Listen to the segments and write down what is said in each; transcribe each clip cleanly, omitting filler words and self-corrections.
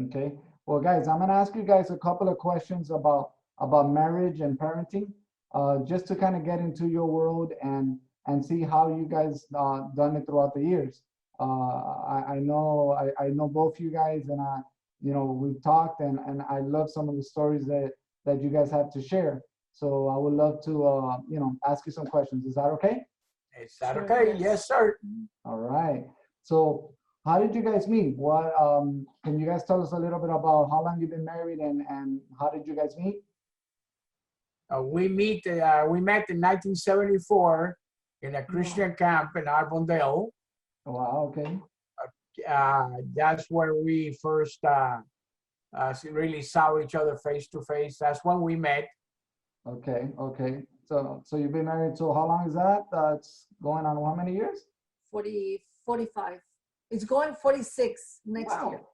Okay. Well, guys, I'm gonna ask you guys a couple of questions about marriage and parenting, just to kind of get into your world and see how you guys done it throughout the years. I know both you guys, and we've talked, and I love some of the stories that you guys have to share. So I would love to ask you some questions. Is that okay? Is that Sure, okay? yes. Yes, sir. All right. So how did you guys meet? What can you guys tell us a little bit about how long you've been married and how did you guys meet? We met in 1974 in a Christian camp in Arbondale. Wow, okay. That's where we first really saw each other face to face. That's when we met. Okay, okay. So you've been married, so how long is that? It's going on how many years? 40, 45. It's going 46 next year. Wow.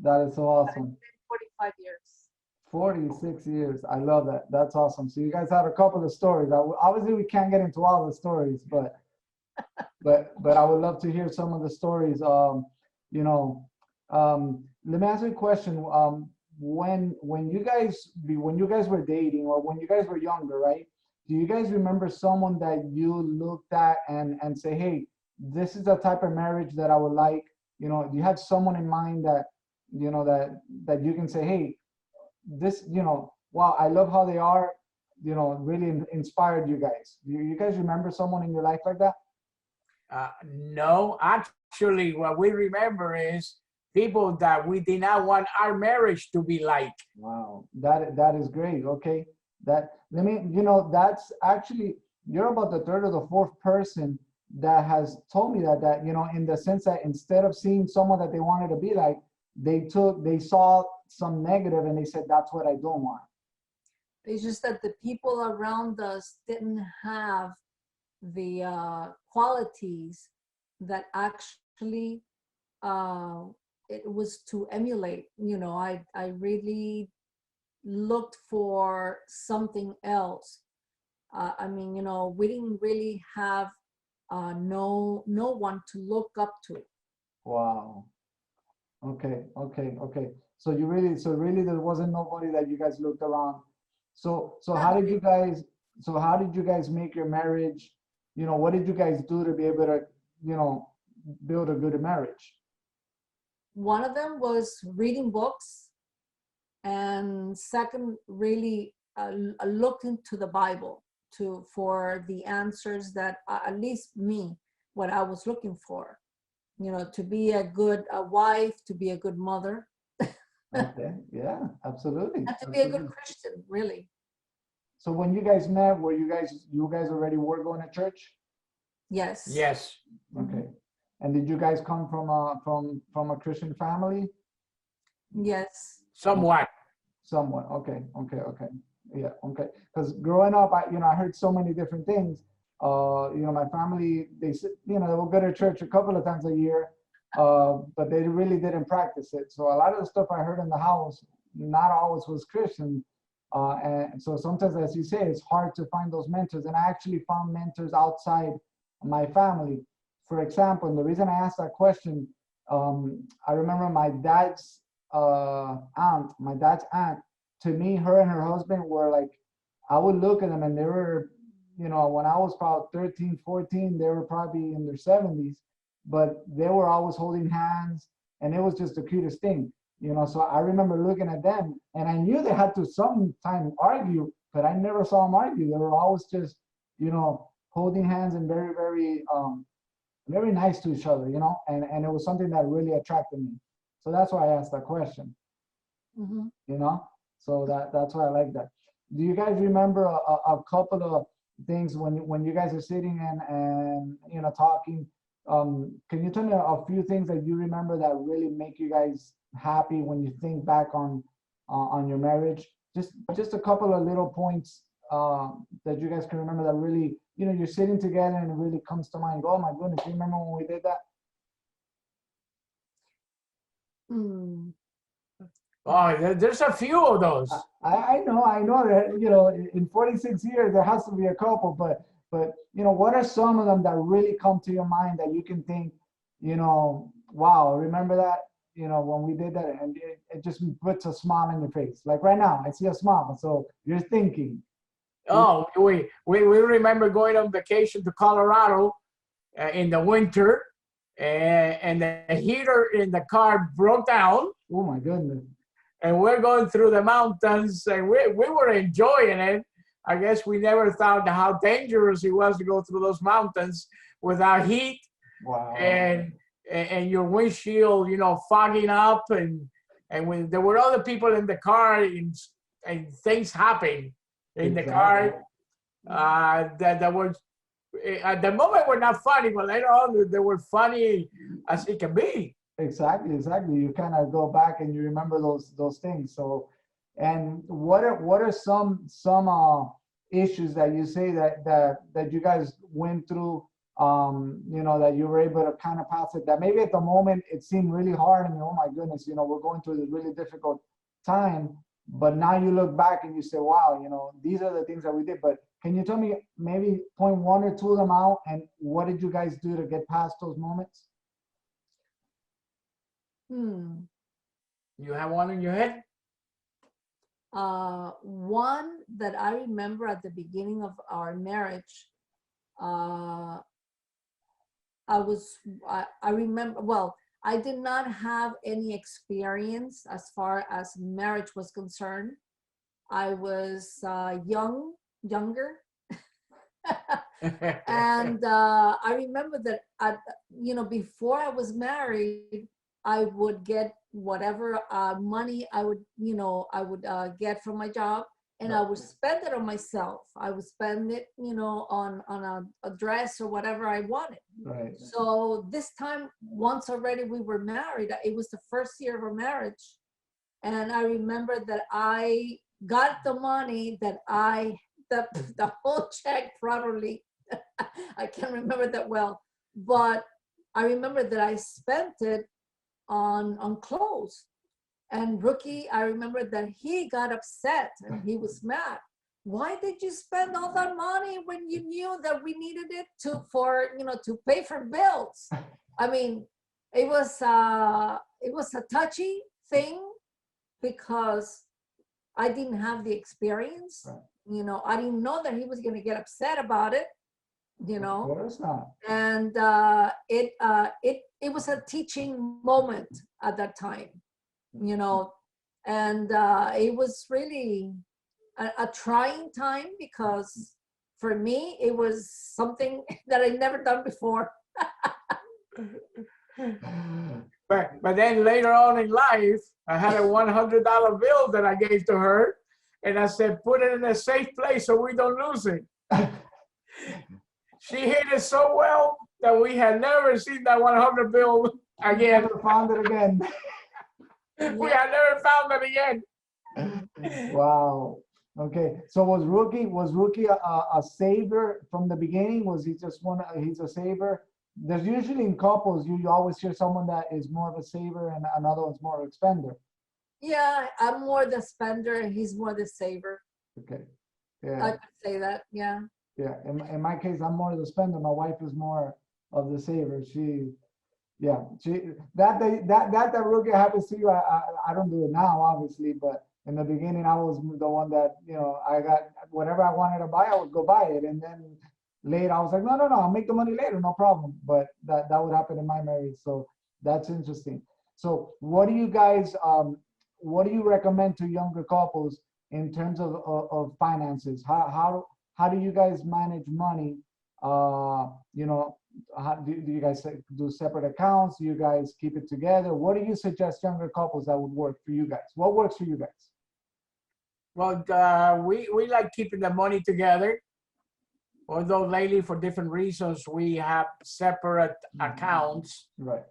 That is so awesome. 45 years. 46 years. I love that. That's awesome. So you guys had a couple of stories. Obviously we can't get into all the stories, but I would love to hear some of the stories. Let me ask you a question. When you guys were dating or when you guys were younger, right? Do you guys remember someone that you looked at and say, hey, this is the type of marriage that I would like? Do you have someone in mind that that you can say, hey, this, wow, I love how they are, really inspired you guys. Do you guys remember someone in your life like that? No, actually, what we remember is people that we did not want our marriage to be like. Wow, that is great. Okay, that's actually, you're about the third or the fourth person that has told me that in the sense that instead of seeing someone that they wanted to be like, they saw some negative and they said that's what I don't want. It's just that the people around us didn't have the qualities that actually it was to emulate. I really looked for something else. We didn't really have no one to look up to. Wow. Okay. So really there wasn't nobody that you guys looked around. So how did you guys make your marriage? What did you guys do to be able to, build a good marriage? One of them was reading books, and second, really looked into the Bible for the answers that at least me, what I was looking for. To be a good wife, to be a good mother. Okay, yeah, absolutely. And to be a good Christian, really. So when you guys met, were you guys already were going to church? Yes. Yes. Okay. And did you guys come from a Christian family? Yes. Somewhat. Somewhat. Okay. Yeah. Okay. Because growing up, I heard so many different things. My family, they will go to church a couple of times a year, but they really didn't practice it. So a lot of the stuff I heard in the house, not always was Christian. And so sometimes, as you say, it's hard to find those mentors. And I actually found mentors outside my family. For example, and the reason I asked that question, I remember my dad's aunt, to me, her and her husband were like, I would look at them and they were, when I was about 13, 14, they were probably in their 70s, but they were always holding hands and it was just the cutest thing. So I remember looking at them and I knew they had to sometime argue, but I never saw them argue. They were always just, holding hands and very, very, very nice to each other, and it was something that really attracted me. So that's why I asked that question. Mm-hmm. So that's why I like that. Do you guys remember a couple of things when you guys are sitting and talking? Can you tell me a few things that you remember that really make you guys happy when you think back on your marriage? Just a couple of little points that you guys can remember that really, you're sitting together and it really comes to mind. Oh my goodness, you remember when we did that? Oh, there's a few of those. I know that, in 46 years there has to be a couple, but what are some of them that really come to your mind that you can think, wow, remember that? you know, when we did that, and it just puts a smile on your face. Like right now, I see a smile. So you're thinking. Oh, we remember going on vacation to Colorado in the winter, and the heater in the car broke down, Oh my goodness. and we're going through the mountains, and we were enjoying it. I guess we never thought how dangerous it was to go through those mountains without heat, Wow. and your windshield, you know, fogging up, and when there were other people in the car, and things happened in the car that was at the moment were not funny, but later on they were funny as it can be. Exactly, exactly. You kind of go back and you remember those things. So, and what are some issues that you say that you guys went through? You know, that you were able to kind of pass it. That maybe at the moment it seemed really hard, and oh my goodness, you know, we're going through this really difficult time. But now you look back and you say, wow, you know, these are the things that we did. But can you tell me maybe point one or two of them out, and what did you guys do to get past those moments? You have one in your head? One that I remember at the beginning of our marriage, I remember, well, I did not have any experience as far as marriage was concerned. I was younger. And I remember that, you know, before I was married, I would get whatever money I would, you know, get from my job, and I would spend it on myself. I would spend it, you know, on a dress or whatever I wanted. Right. So this time, once already we were married, it was the first year of our marriage. And I remember that I got the money that the whole check probably, I can't remember that well, but I remember that I spent it on clothes. And Rookie, I remember that he got upset and he was mad. Why did you spend all that money when you knew that we needed it to pay for bills? I mean, it was a touchy thing because I didn't have the experience. Right. You know, I didn't know that he was going to get upset about it. You know, Of course not. and it was a teaching moment at that time. You know, and it was really a trying time because for me it was something that I'd never done before. But then later on in life, I had a $100 bill that I gave to her, and I said, put it in a safe place so we don't lose it. She hid it so well that we had never seen that 100 bill again. Never found it again. We had never found it again. Wow. Okay. So was Rookie a saver from the beginning? Was he just he's a saver? There's usually in couples, you always hear someone that is more of a saver and another one's more of a spender. Yeah, I'm more the spender and he's more the saver. Okay. Yeah. I could say that. Yeah. Yeah. In my case, I'm more of the spender. My wife is more of the saver. That Rookie happens to you. I don't do it now, obviously, but in the beginning, I was the one that, you know, I got whatever I wanted to buy, I would go buy it. And then later, I was like, no, I'll make the money later, no problem. But that would happen in my marriage. So that's interesting. So what do you guys, what do you recommend to younger couples in terms of finances? How do you guys manage money? You know, how do you guys do separate accounts? Do you guys keep it together? What do you suggest younger couples that would work for you guys? What works for you guys? Well, we like keeping the money together. Although lately, for different reasons, we have separate accounts. Right.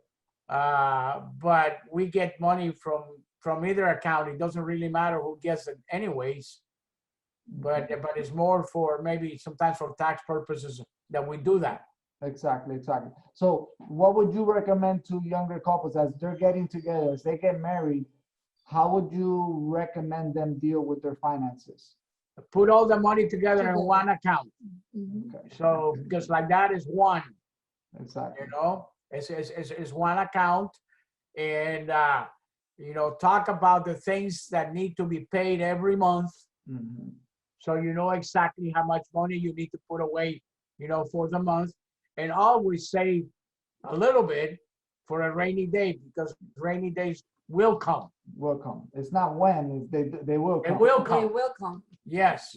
But we get money from either account. It doesn't really matter who gets it anyways. But it's more for maybe sometimes for tax purposes that we do that. Exactly. So what would you recommend to younger couples as they're getting together, as they get married? How would you recommend them deal with their finances? Put all the money together in one account. Mm-hmm. Okay. So just like that is one. Exactly. You know, it's one account, and talk about the things that need to be paid every month, Mhm. so you know exactly how much money you need to put away, for the month, and always save a little bit for a rainy day, because rainy days will come. Will come. It's not when, they will It come. will They come. will come. Yes,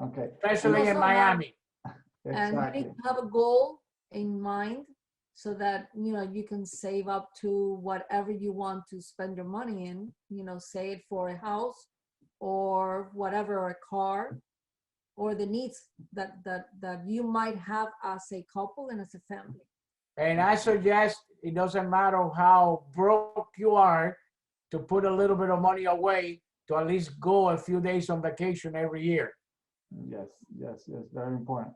Okay, especially in also Miami. And you exactly. need to have a goal in mind so that you can save up to whatever you want to spend your money in. Say it for a house or whatever, or a car, or the needs that you might have as a couple and as a family. And I suggest it doesn't matter how broke you are, to put a little bit of money away to at least go a few days on vacation every year. Yes, yes, yes, very important.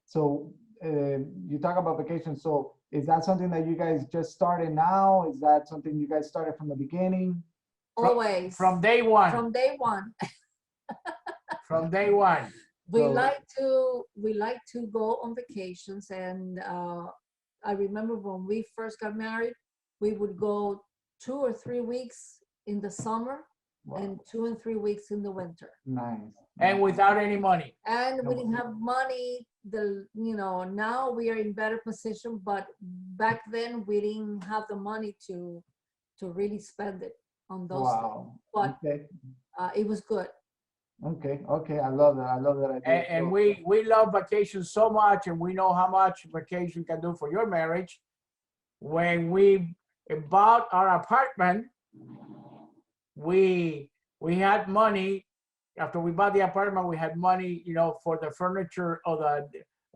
So you talk about vacation. So is that something that you guys just started now? Is that something you guys started from the beginning? Always From day one. from day one. From day one. we So- like to go on vacations, and I remember when we first got married, we would go 2 or 3 weeks in the summer Wow, and 2 and 3 weeks in the winter. nice. And without any money. And we No. didn't have money. Now we are in better position, but back then we didn't have the money to really spend it on those things. Wow. But Okay, it was good. okay. I love that. I love that idea. And So- we love vacations so much, and we know how much vacation can do for your marriage. When we bought our apartment, we had money. After we bought the apartment, we had money, for the furniture of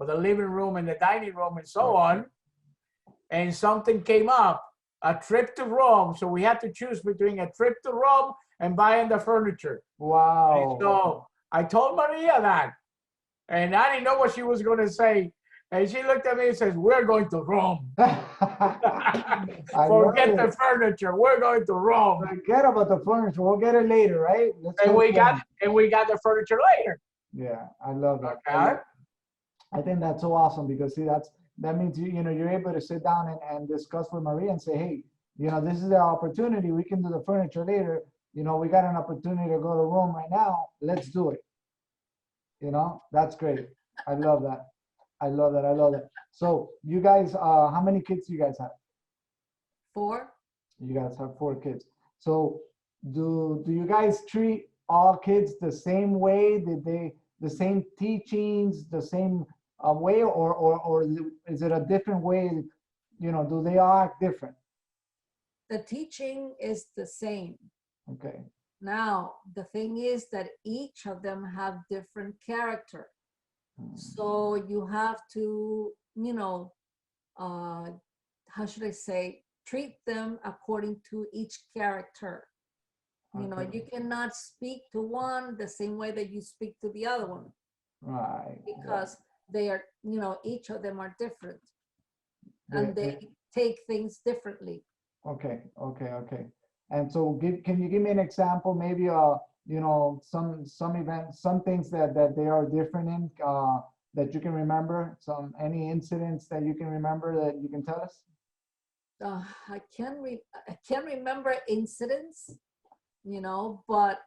the living room and the dining room and so on. And something came up, a trip to Rome. So we had to choose between a trip to Rome and buying the furniture. Wow. So I told Maria that, and I didn't know what she was going to say. And she looked at me and says, "We're going to Rome. I love Forget it. the furniture. We're going to Rome." Forget about the furniture. We'll get it later, right? Let's And go we to got them. the furniture later. Yeah, I love that. Okay. I think that's so awesome because see, that means you're able to sit down and discuss with Maria and say, hey, this is the opportunity. We can do the furniture later. We got an opportunity to go to Rome right now. Let's do it. That's great. I love that. I love that. I love that. So you guys, how many kids do you guys have? 4. You guys have 4 kids. So do you guys treat all kids the same way? Did they the same teachings, the same way, or is it a different way? Do they all act different? The teaching is the same. Okay. Now, the thing is that each of them have different character. So you have to, how should I say, treat them according to each character. Okay. You cannot speak to one the same way that you speak to the other one, Right. because they are, each of them are different, They- and they take things differently. Okay. And so can you give me an example, maybe some events, some things that they are different in, that you can remember, any incidents that you can remember that you can tell us? I can't remember incidents, but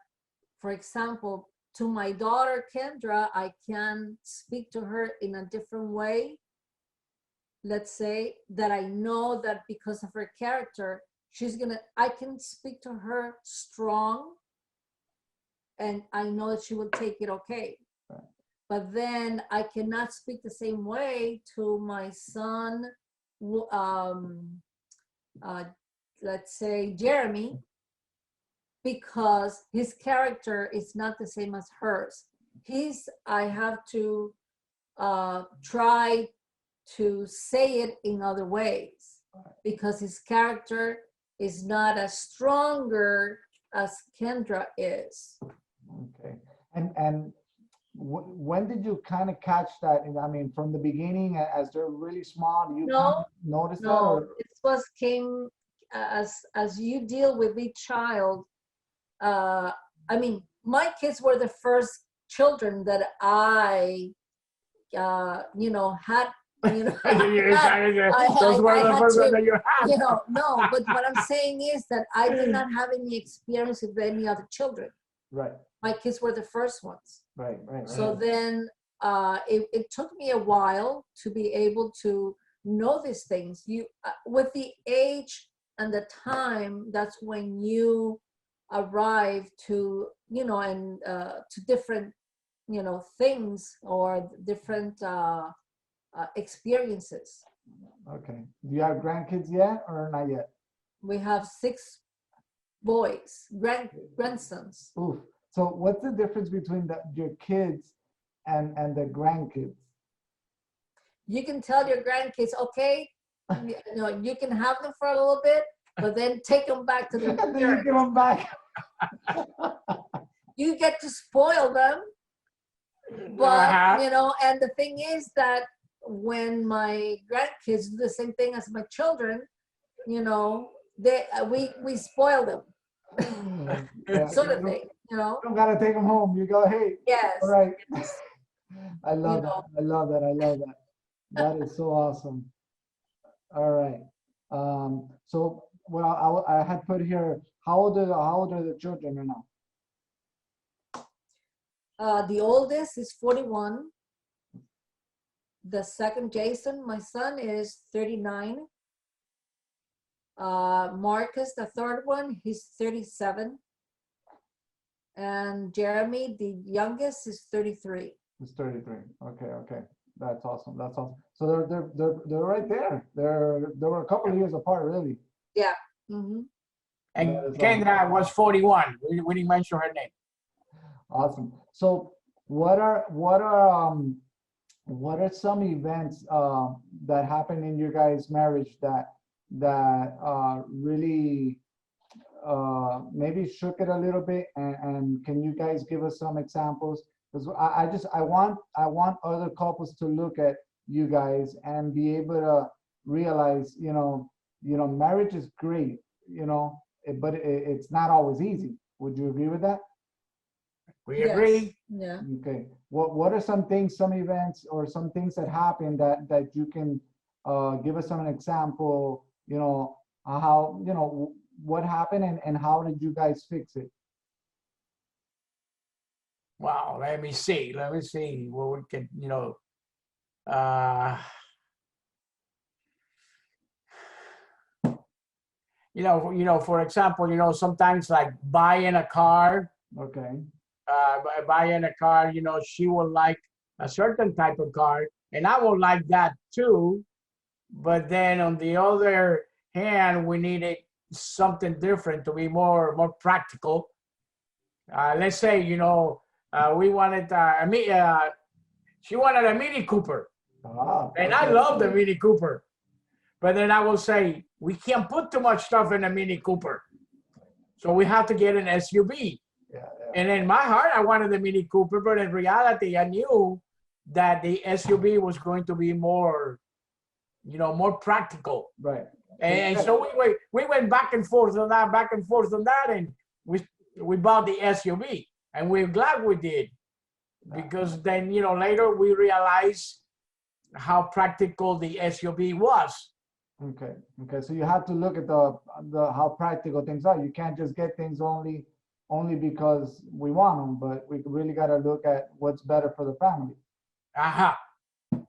for example, to my daughter Kendra, I can speak to her in a different way. Let's say that I know that because of her character, I can speak to her strong, and I know that she will take it okay. Right. But then I cannot speak the same way to my son, let's say Jeremy, because his character is not the same as hers. I have to try to say it in other ways, because his character is not as stronger as Kendra is. Okay. And when did you kind of catch that? I mean, from the beginning, as they're really small, do you No, kind of notice that? No, Or? it came as you deal with each child. I mean, my kids were the first children that I, had You know, Those were the had first ones to, that you had. you know, no, but what I'm saying is that I did not have any experience with any other children. Right, My kids were the first ones. right, right. So then it took me a while to be able to know these things. You, with the age and the time, that's when you arrive to, you know, and to different, you know, things or different experiences. Okay. Do you have grandkids yet or not yet? We have 6 boys, grandsons. Oof. So what's the difference between your kids and the grandkids? You can tell your grandkids, okay, you know, you can have them for a little bit, but then take them back to their And then you give parents. them back. You get to spoil them, but you know, and the thing is that when my grandkids do the same thing as my children, you know, we spoil them, Yeah, sort of you thing, you know. don't gotta take them home. You go, hey, Yes, all right. yes, I you love that. know. I love that. I love that. That is so awesome. All right. So well, I had put here, how old are the children right now? The oldest is 41. The second, Jason, my son, is 39. Marcus, the third one, he's 37. And Jeremy, the youngest, is 33. It's 33. Okay, okay. That's awesome. That's awesome. So they're right there. They were a couple of years apart, really. Yeah. Mm-hmm. And That is Kendra was 41. We didn't mention her name. awesome. So what are some events that happened in your guys' marriage that really maybe shook it a little bit, and can you guys give us some examples? Because I want other couples to look at you guys and be able to realize, marriage is great, but it's not always easy. Would you agree with that? We Yes. agree. Yeah. Okay. What are some things, some events, or some things that happen that you can give us some example? How what happened and how did you guys fix it? Wow. Let me see. Let me see what we can, uh, for example, sometimes like buying a car, Okay. buying a car, she will like a certain type of car, and I will like that too. But then on the other hand, we needed something different to be more practical. Let's say, we wanted she wanted a Mini Cooper, and I Okay. love the Mini Cooper. But then I will say, we can't put too much stuff in a Mini Cooper. So we have to get an SUV. Yeah, And in my heart, I wanted the Mini Cooper, but in reality, I knew that the SUV was going to be more practical. right. And so we went back and forth on that, and we bought the SUV, and we're glad we did, because then later we realized how practical the SUV was. Okay. Okay. So you have to look at the how practical things are. You can't just get things only because we want them, but we really got to look at what's better for the family. Aha. Okay.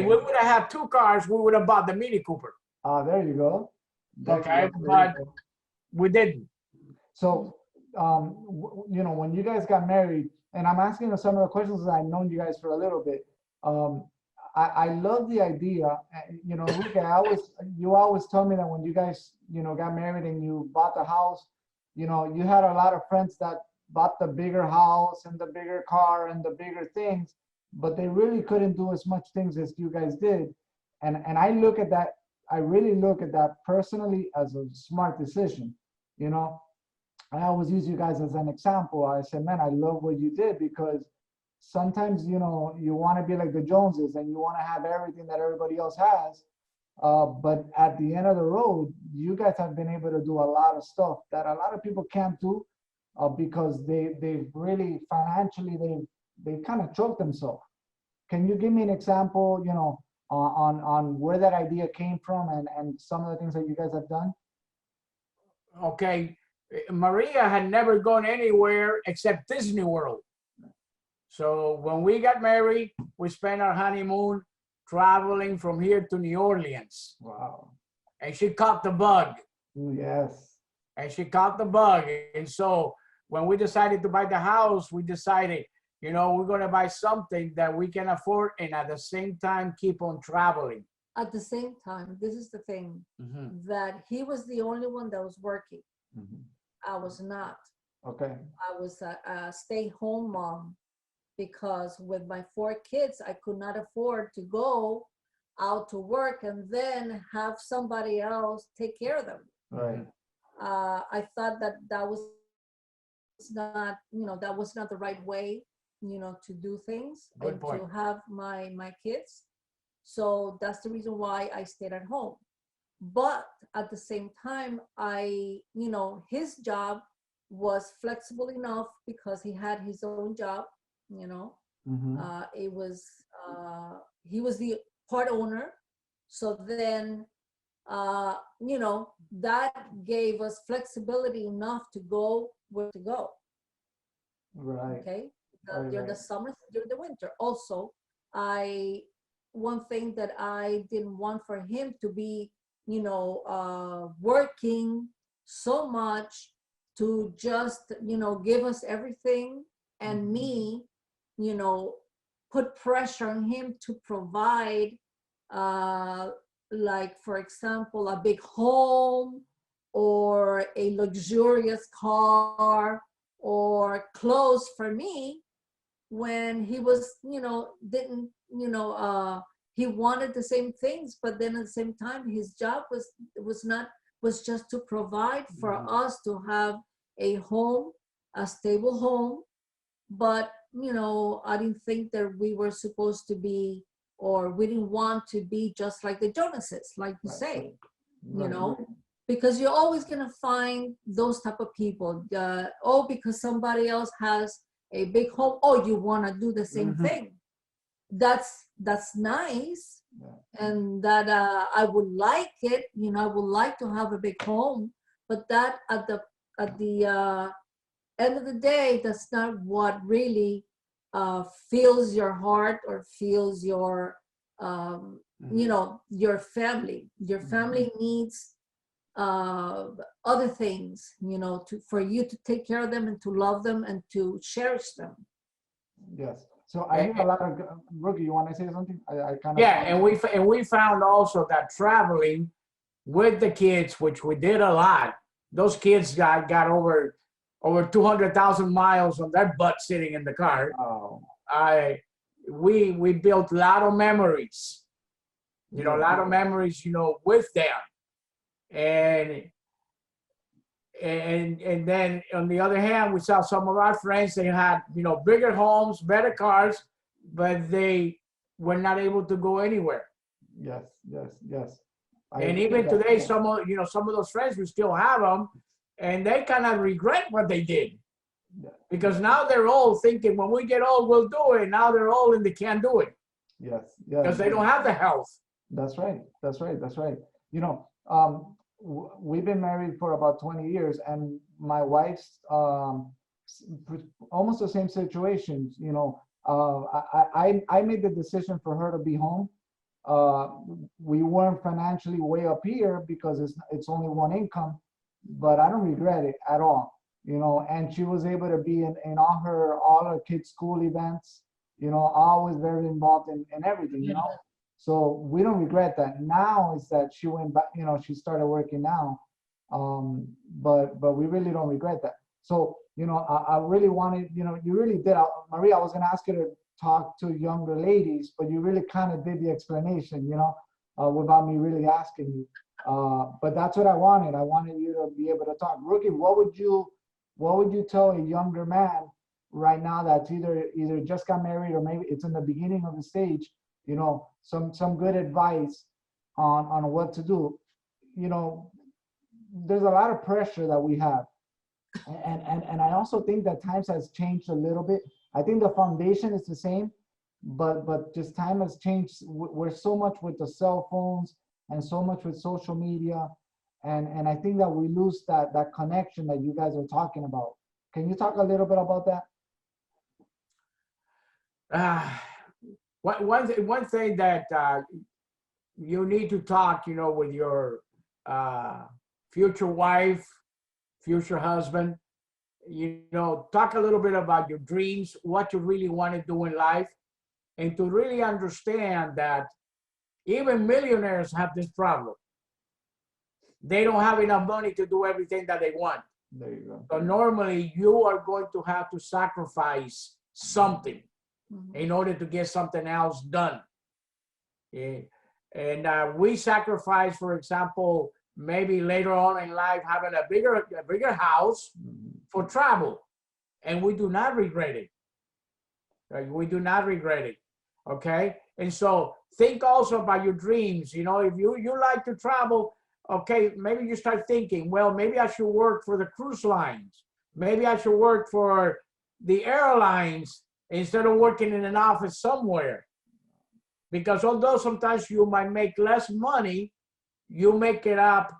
If we would have had 2 cars, we would have bought the Mini Cooper. There you go. There you Okay, go. There you but go. we didn't. So, when you guys got married, and I'm asking you some of the questions because I've known you guys for a little bit. I love the idea. Enrique, you always tell me that when you guys, got married and you bought the house, you had a lot of friends that bought the bigger house and the bigger car and the bigger things, but they really couldn't do as much things as you guys did. And I look at that, I really look at that personally as a smart decision. I always use you guys as an example. I said, man, I love what you did, because sometimes, you want to be like the Joneses and you want to have everything that everybody else has. But at the end of the road, you guys have been able to do a lot of stuff that a lot of people can't do, because they really financially, they kind of choked themselves. Can you give me an example, on where that idea came from and some of the things that you guys have done? Okay, Maria had never gone anywhere except Disney World. So when we got married, we spent our honeymoon traveling from here to New Orleans. Wow. And she caught the bug. Yes. And she caught the bug. And so when we decided to buy the house, we decided, you know, we're going to buy something that we can afford and at the same time keep on traveling. At the same time, this is the thing, that he was the only one that was working. I was not. Okay. I was a stay-home mom because with my 4 kids, I could not afford to go out to work and then have somebody else take care of them. Right. I thought that that was not, you know, that was not the right way, you know, to do things. Good and point. to have my kids. So that's the reason why I stayed at home. But at the same time, you know, his job was flexible enough because he had his own job, you know. It was, he was the part owner. So then, you know, that gave us flexibility enough to go where to go. Right. Okay. Right, During the right. summer, during the winter. Also, one thing that I didn't want for him to be, you know, working so much to just, you know, give us everything, and me, you know, put pressure on him to provide, like, for example, a big home or a luxurious car or clothes for me, when he was, you know, didn't, you know, he wanted the same things, but then at the same time, his job was just to provide for us to have a home, a stable home. But, you know, I didn't think that we were supposed to be, or we didn't want to be just like the Jonases, like you say, you know, because you're always going to find those type of people. Oh, because somebody else has a big home, oh, you want to do the same thing. That's nice. And that I would like it, you know, I would like to have a big home, but that at the end of the day, that's not what really fills your heart or fills your, you know, your family. Your family needs other things, you know, for you to take care of them and to love them and to cherish them. Yes. So I hear a lot of, Rookie, you want to say something? I kind of. Yeah, and we found also that traveling with the kids, which we did a lot, those kids got over 200,000 miles on their butt sitting in the car. Oh. We built a lot of memories, you know, a lot of memories, you know, with them. And then on the other hand, we saw some of our friends, they had, you know, bigger homes, better cars, but they were not able to go anywhere. Yes. And even today, some of those friends, we still have them, and they kind of regret what they did. Because now they're all thinking, when we get old, we'll do it. Now they're old and they can't do it. Yes. Because they don't have the health. That's right. You know, we've been married for about 20 years, and my wife's almost the same situation. You know, I made the decision for her to be home. We weren't financially way up here because it's only one income, but I don't regret it at all. You know, and she was able to be in all her kids' school events. You know, always very involved in everything. You know. So we don't regret that. Now is that she went back, you know, she started working now. But we really don't regret that. So, you know, I really wanted, you know, you really did. Maria, I was going to ask you to talk to younger ladies, but you really kind of did the explanation, you know, without me really asking you. But that's what I wanted. I wanted you to be able to talk. Rookie, what would you tell a younger man right now that's either just got married or maybe it's in the beginning of the stage, you know, some good advice on what to do? You know, there's a lot of pressure that we have. And I also think that times has changed a little bit. I think the foundation is the same, but just time has changed. We're so much with the cell phones and so much with social media, and I think that we lose that connection that you guys are talking about. Can you talk a little bit about that? One thing that you need to talk, with your future wife, future husband, talk a little bit about your dreams, what you really want to do in life, and to really understand that even millionaires have this problem. They don't have enough money to do everything that they want. There you go. So normally you are going to have to sacrifice something in order to get something else done. And we sacrifice, for example, maybe later on in life having a bigger house for travel, and we do not regret it. Right? We do not regret it. Okay, and so think also about your dreams. If you like to travel, okay, maybe you start thinking, well, maybe I should work for the cruise lines. Maybe I should work for the airlines instead of working in an office somewhere. Because although sometimes you might make less money, you make it up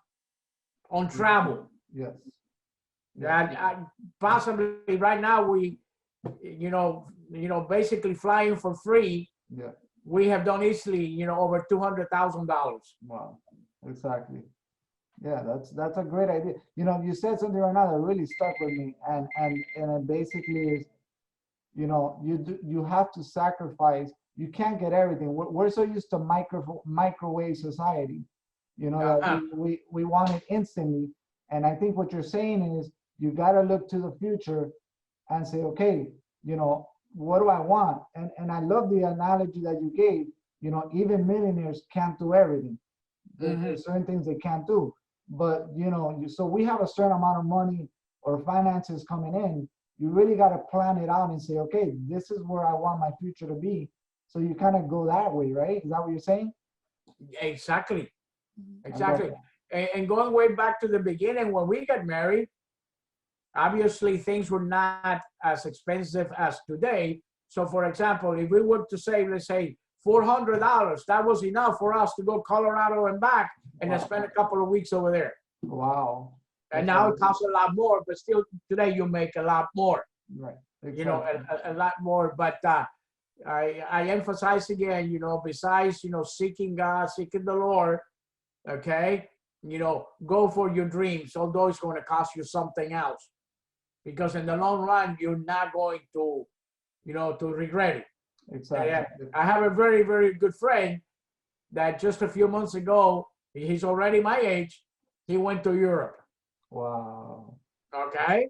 on travel. Yes. Possibly right now we, basically flying for free. Yeah. We have done easily, over $200,000. Wow. Exactly. Yeah, that's a great idea. You said something right now that really stuck with me, and it basically is, you have to sacrifice. You can't get everything. We're so used to microwave society, that we want it instantly. And I think what you're saying is you got to look to the future and say, okay, what do I want? And I love the analogy that you gave. Even millionaires can't do everything. There's certain things they can't do. But so we have a certain amount of money or finances coming in. You really got to plan it out and say, okay, this is where I want my future to be. So you kind of go that way, right? Is that what you're saying? Exactly. And going way back to the beginning, when we got married, obviously things were not as expensive as today. So for example, if we were to say, let's say $400, that was enough for us to go Colorado and back and then spend a couple of weeks over there. Wow. And now it costs a lot more, but still today you make a lot more. Right. Exactly. A lot more. But I emphasize again, besides, seeking God, seeking the Lord, okay, go for your dreams, although it's going to cost you something else. Because in the long run, you're not going to, to regret it. Exactly. I have a very, very good friend that just a few months ago, he's already my age, he went to Europe. Wow. Okay.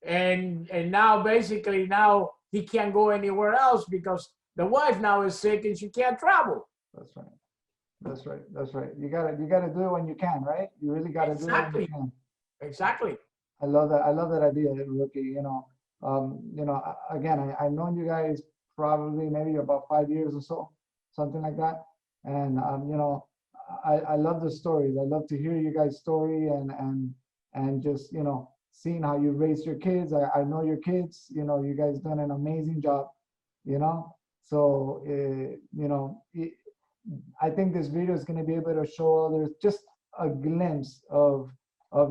And now basically now he can't go anywhere else because the wife now is sick and she can't travel. That's right. That's right. That's right. You gotta do it when you can, right? You really gotta do it when you can. Exactly. I love that idea, Rookie. Again, I've known you guys probably maybe about 5 years or so, something like that. And I love the stories. I love to hear you guys' story and just seeing how you raise your kids. I know your kids. You guys done an amazing job. So I think this video is going to be able to show others just a glimpse of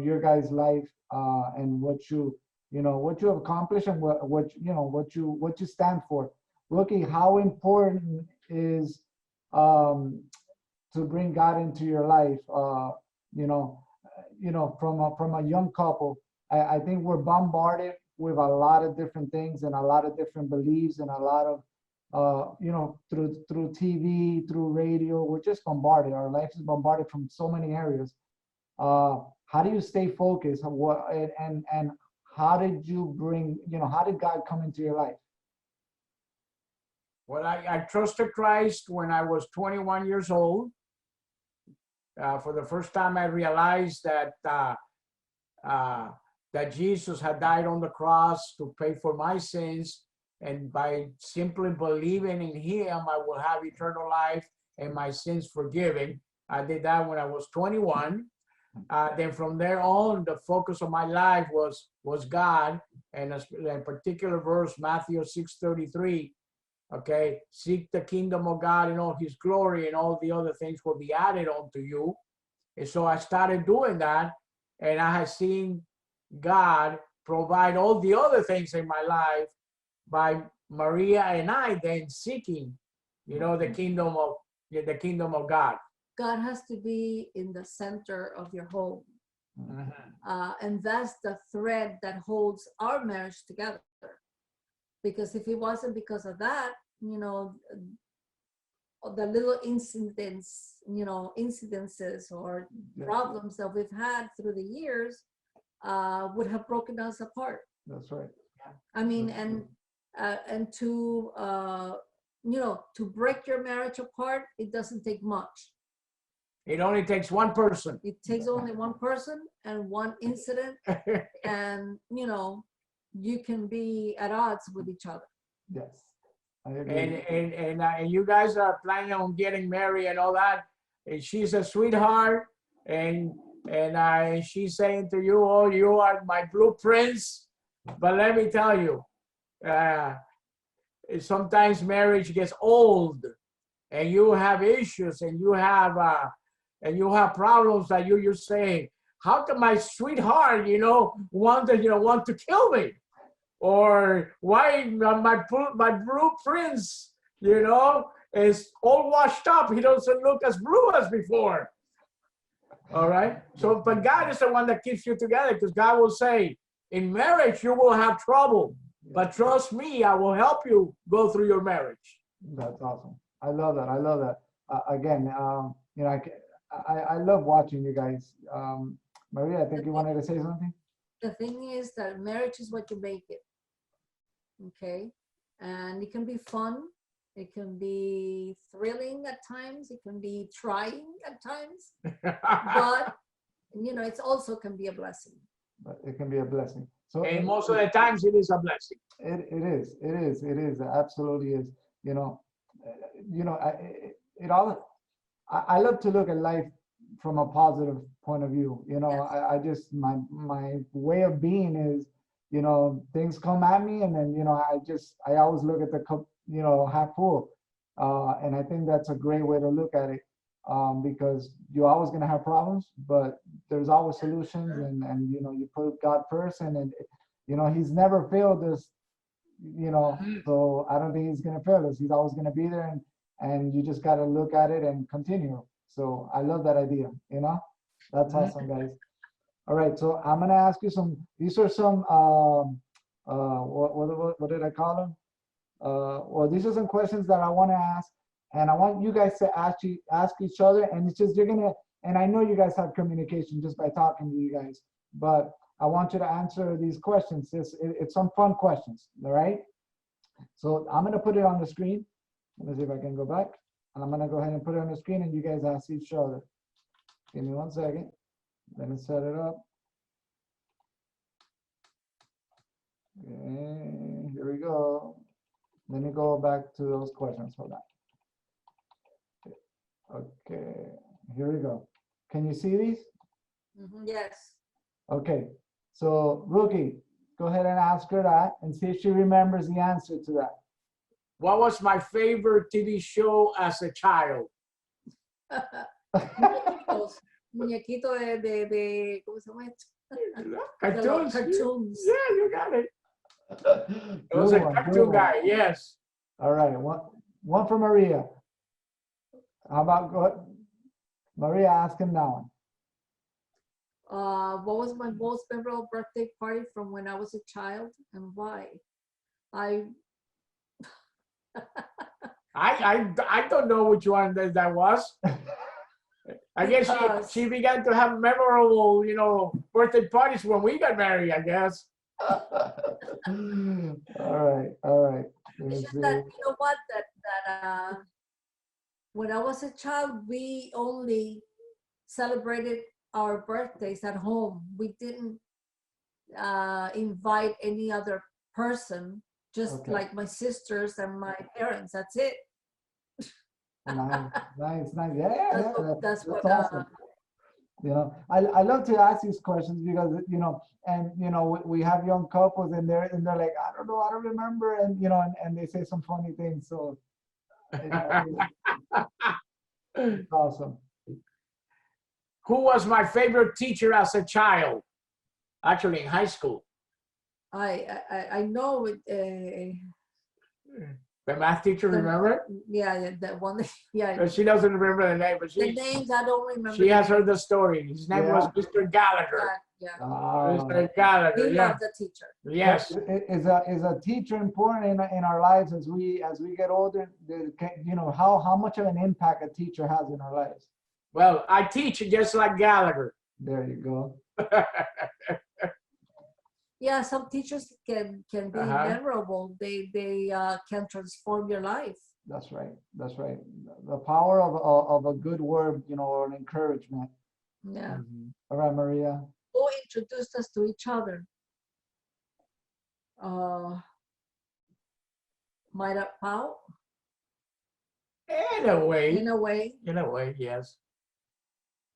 your guys' life and what you have accomplished and what you stand for. Rookie, how important is to bring God into your life? From a young couple, I think we're bombarded with a lot of different things and a lot of different beliefs and a lot of through TV, through radio, we're just bombarded. Our life is bombarded from so many areas. How do you stay focused? And how did you bring, how did God come into your life? Well, I trusted Christ when I was 21 years old. For the first time, I realized that Jesus had died on the cross to pay for my sins. And by simply believing in him, I will have eternal life and my sins forgiven. I did that when I was 21. Then from there on, the focus of my life was God. And a particular verse, Matthew 6:33, Okay, seek the kingdom of God and all his glory, and all the other things will be added onto you. And so I started doing that, and I have seen God provide all the other things in my life by Maria and I then seeking, the kingdom of God. God has to be in the center of your home. And that's the thread that holds our marriage together. Because if it wasn't because of that, the little incidences or problems that we've had through the years would have broken us apart. That's right. I mean, and to to break your marriage apart, it doesn't take much. It only takes one person. It takes only one person and one incident, and you can be at odds with each other. Yes, I agree. And you guys are planning on getting married and all that. And she's a sweetheart, and she's saying to you, "Oh, you are my blueprints." But let me tell you, sometimes marriage gets old, and you have issues, and you have problems that you're saying, "How can my sweetheart, want to kill me?" Or why my blueprints, is all washed up. He doesn't look as blue as before. All right. So, but God is the one that keeps you together, because God will say, in marriage, you will have trouble, but trust me, I will help you go through your marriage. That's awesome. I love that. I love that. Again, I love watching you guys. Maria, I think you wanted to say something? The thing is that marriage is what you make it. Okay. And it can be fun. It can be thrilling at times. It can be trying at times. But, it also can be a blessing. But it can be a blessing. So, and most of the times it is a blessing. It is. It absolutely is. I love to look at life from a positive point of view. Yes. I just, my way of being is, things come at me, and then, I always look at the cup, half full. And I think that's a great way to look at it, because you're always going to have problems, but there's always solutions, and you put God first, and he's never failed us, so I don't think he's going to fail us. He's always going to be there, and you just got to look at it and continue. So I love that idea, that's awesome, guys. All right, so I'm going to ask you these are some, what did I call them? Well, these are some questions that I want to ask, and I want you guys to ask each other, and it's just, and I know you guys have communication just by talking to you guys, but I want you to answer these questions. It's some fun questions, all right? So I'm going to put it on the screen. Let me see if I can go back, and I'm going to go ahead and put it on the screen, and you guys ask each other. Give me 1 second. Let me set it up. Okay, here we go. Let me go back to those questions. Hold on. Okay, here we go. Can you see these? Yes. Okay, so Rookie, go ahead and ask her that and see if she remembers the answer to that. What was my favorite TV show as a child? Muñequito de ¿cómo se llama esto? Cartoons. Cartoons. Yeah, you got it. It was a cartoon guy, yes. All right, one for Maria. How about Maria, ask him now. What was my most memorable birthday party from when I was a child, and why? I don't know which one that was. I guess she began to have memorable, birthday parties when we got married, I guess. All right. It's just that, you know what, that when I was a child, we only celebrated our birthdays at home. We didn't invite any other person, just like my sisters and my parents. That's it. Nice. Yeah. That's what awesome. You know, I love to ask these questions because, you know, and, you know, we have young couples and they're like, I don't know, I don't remember. And, you know, and they say some funny things. So it's awesome. Who was my favorite teacher as a child? Actually, in high school. I know it. The math teacher, remember? Yeah, that one. Yeah, She doesn't remember the name, but the names I don't remember. she has heard the story. His name was Yeah. Mr. Gallagher. Yeah, Mr. Gallagher, he yeah. loved the teacher. Yes. Is a teacher important in our lives as we get older? You know, how much of an impact a teacher has in our lives? Well, I teach just like Gallagher. There you go. Yeah, some teachers can be memorable. They can transform your life. That's right. That's right. The power of a good word, you know, or an encouragement. Yeah. All right, Maria. Who introduced us to each other? Mayra Pau. In a way. In a way. In a way, yes.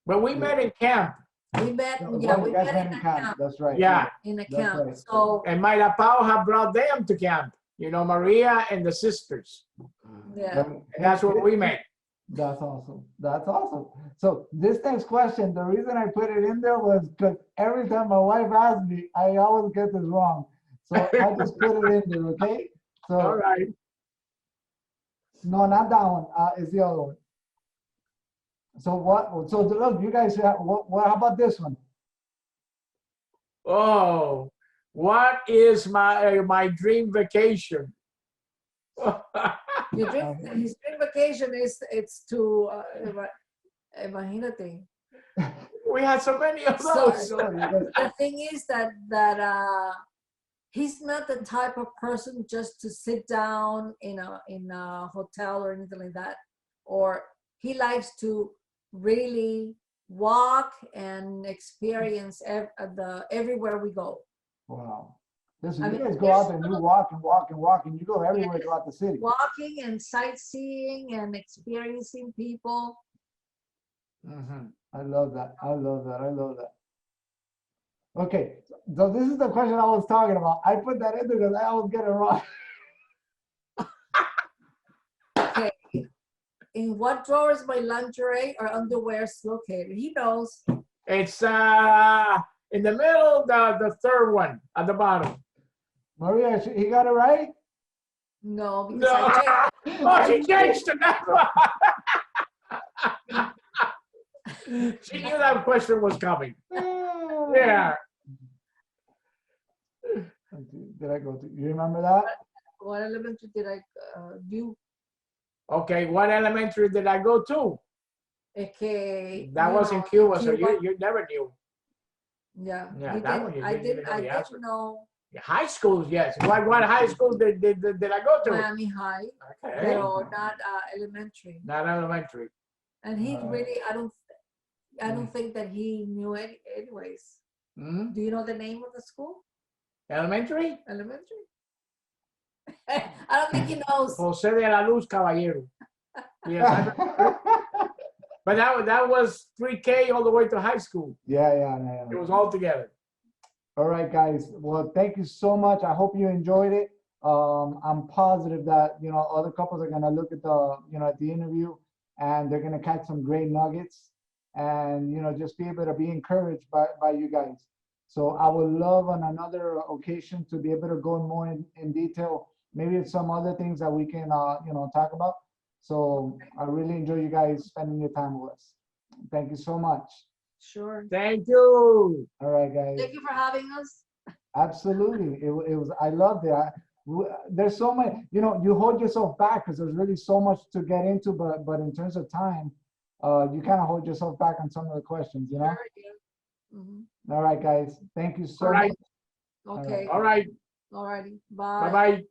But we met in camp. We met, Yeah, we met in a camp. That's right. Yeah. In a That's camp. right. So And Mayra Pau have brought them to camp. You know, Maria and the sisters. yeah. And that's where we met. That's awesome. That's awesome. So this next question, the reason I put it in there was because every time my wife asks me, I always get this wrong. So I just put it in there, okay? So All right. no, not that one. It's the other one. So what? So look, you guys have what? How about this one? Oh, what is my dream vacation? His dream vacation it's to imagínate. We had so many of So those. the thing is that he's not the type of person just to sit down in a hotel or anything like that. Or he likes to really walk and experience everywhere we go. Wow. Listen, I you mean, guys go out there and you walk and walk and walk and you go everywhere throughout the city. Walking and sightseeing and experiencing people. I love that. I love that. I love that. Okay, so this is the question I was talking about. I put that in there because I always get it wrong. Okay. In what drawer is my lingerie or underwear located? He knows. It's in the middle, the third one at the bottom. Maria, he got it right? No, because No. I checked. Oh, she changed to that one. She knew that question was coming. Yeah. Did I go to? You remember that? What elementary did I do? Okay, what elementary did I go to? That was in Cuba, so you never knew. Yeah. Yeah, that one you I didn't know the answer. didn't know. High schools, yes. What high school did I go to? Miami High, Okay. but not elementary. Not elementary. And he really, I don't think that he knew it anyways. Hmm? Do you know the name of the school? Elementary? Elementary? I don't think he knows. José de la Luz Caballero. Yes, but that was pre-K all the way to high school. Yeah. It was all together. All right, guys. Well, thank you so much. I hope you enjoyed it. I'm positive that, you know, other couples are gonna look at at the interview and they're gonna catch some great nuggets and, you know, just be able to be encouraged by you guys. So I would love on another occasion to be able to go more in detail. Maybe it's some other things that we can, talk about. So I really enjoy you guys spending your time with us. Thank you so much. Sure. Thank you. All right, guys. Thank you for having us. Absolutely. It was, I loved it. There's so much, you hold yourself back because there's really so much to get into, but in terms of time, you kind of hold yourself back on some of the questions, you know? Sure, yeah. All right, guys. Thank you so All right. much. Okay. All right. All righty. Bye. Bye-bye.